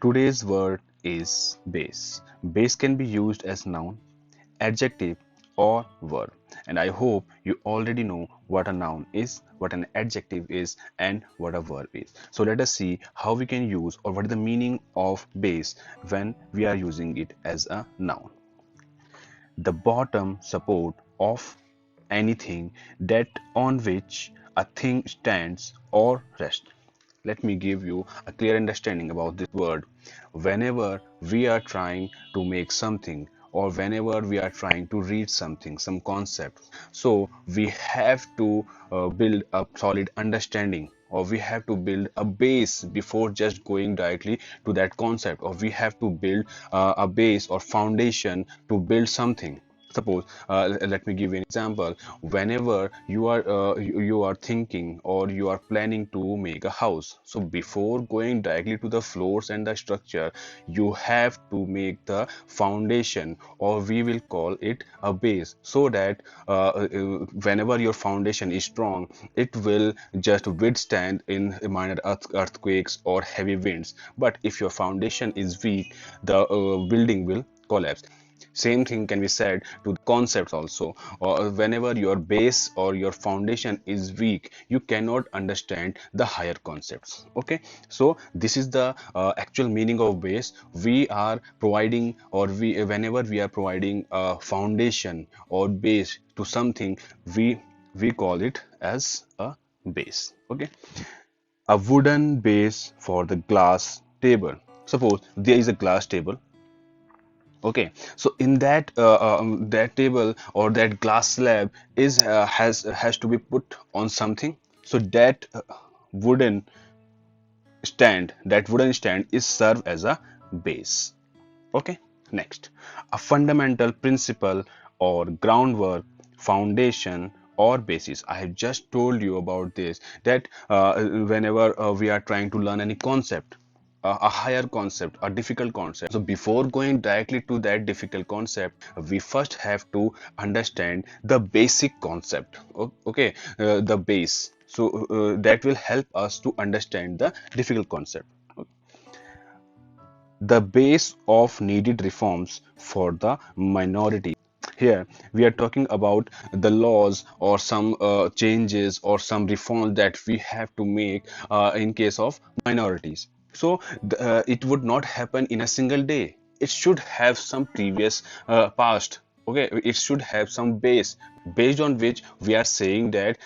Today's word is base. Base can be used as noun, adjective, or verb. And I hope you already know what a noun is, what an adjective is, and what a verb is. So let us see how we can use or what is the meaning of base when we are using it as a noun. The bottom support of anything that on which a thing stands or rests. Let me give you a clear understanding about this word. Whenever we are trying to make something or whenever we are trying to read something, some concept, so we have to build a solid understanding, or we have to build a base before just going directly to that concept, or we have to build a base or foundation to build something. Suppose, let me give you an example. Whenever you are thinking or you are planning to make a house, so before going directly to the floors and the structure, you have to make the foundation, or we will call it a base, so that whenever your foundation is strong, it will just withstand in minor earthquakes or heavy winds. But if your foundation is weak, the building will collapse. Same thing can be said to the concepts also. Or whenever your base or your foundation is weak, you cannot understand the higher concepts. Okay, so this is the actual meaning of base. We are providing, or we whenever we are providing a foundation or base to something, we call it as a base. Okay, a wooden base for the glass table. Suppose there is a glass table. Okay, so in that that table or that glass slab is has to be put on something. So that wooden wooden stand is served as a base. Okay, next, a fundamental principle or groundwork, foundation or basis. I have just told you about this, that whenever we are trying to learn any concept, a higher concept, a difficult concept, so before going directly to that difficult concept, we first have to understand the basic concept. Okay, the base, so that will help us to understand the difficult concept. The base of needed reforms for the minority. Here we are talking about the laws or some changes or some reform that we have to make in case of minorities. So it would not happen in a single day. It should have some previous past. Okay, it should have some base based on which we are saying that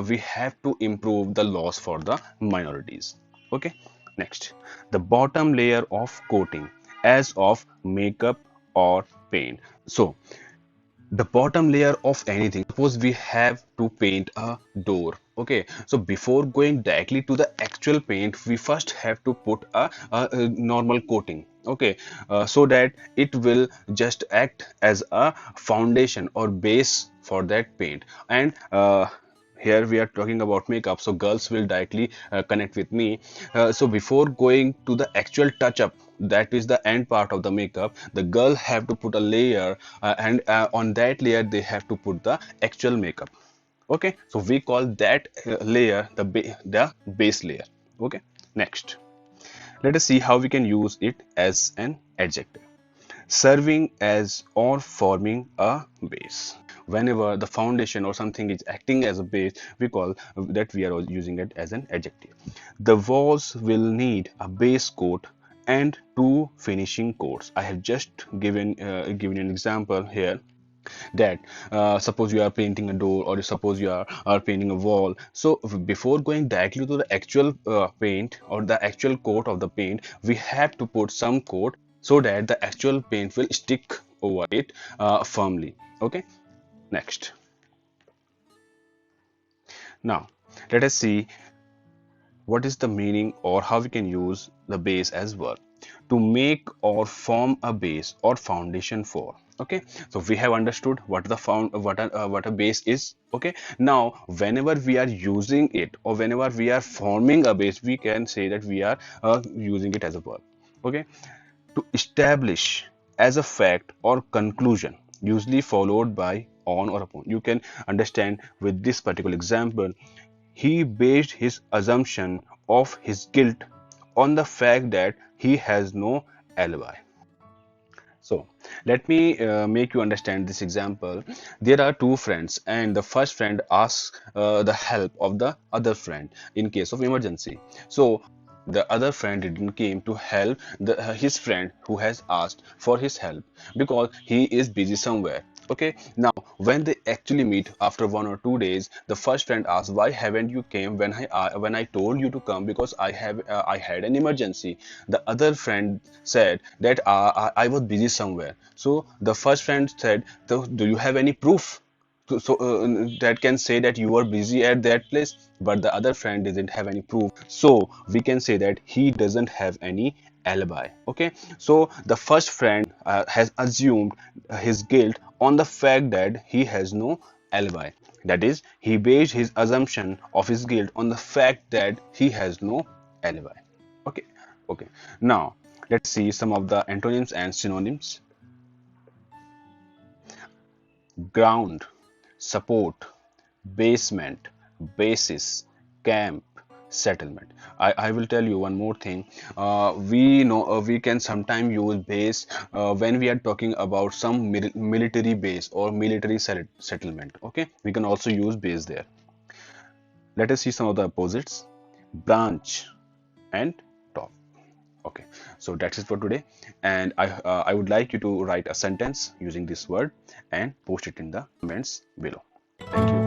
we have to improve the laws for the minorities. Okay, next, the bottom layer of coating, as of makeup or paint. So the bottom layer of anything, suppose we have to paint a door. Okay, so before going directly to the actual paint, we first have to put a normal coating. Okay, so that it will just act as a foundation or base for that paint. And here we are talking about makeup, so girls will directly connect with me. So before going to the actual touch up, that is the end part of the makeup, the girl have to put a layer, and on that layer they have to put the actual makeup. Okay, so we call that layer the base layer. Okay, next, let us see how we can use it as an adjective. Serving as or forming a base. Whenever the foundation or something is acting as a base, we call that we are using it as an adjective. The walls will need a base coat and two finishing coats. I have just given an example here, that suppose you are painting a door, or suppose you are painting a wall. So before going directly to the actual paint or the actual coat of the paint, we have to put some coat so that the actual paint will stick over it firmly. Okay, next, now let us see what is the meaning or how we can use the base as verb. To make or form a base or foundation for. Okay, so we have understood what a base is. Okay, now whenever we are using it or whenever we are forming a base, we can say that we are using it as a verb. Okay, to establish as a fact or conclusion, usually followed by on or upon. You can understand with this particular example, he based his assumption of his guilt on the fact that he has no alibi. So let me make you understand this example. There are two friends, and the first friend asks the help of the other friend in case of emergency. So the other friend didn't came to help his friend who has asked for his help because he is busy somewhere. Okay, now when they actually meet after 1 or 2 days, the first friend asks, "Why haven't you came when I told you to come? Because I had an emergency." The other friend said that I was busy somewhere. So the first friend said, "So do you have any proof that can say that you were busy at that place?" But the other friend didn't have any proof, so we can say that he doesn't have any alibi. Okay, so the first friend has assumed his guilt on the fact that he has no alibi. That is, he based his assumption of his guilt on the fact that he has no alibi. Okay, okay. Now let's see some of the antonyms and synonyms. Ground, support, basement, basis, camp, settlement. I will tell you one more thing. We can sometimes use base when we are talking about some military base or military settlement. Okay, we can also use base there. Let us see some of the opposites: branch and top. Okay, so that's it for today, and I would like you to write a sentence using this word and post it in the comments below. Thank you.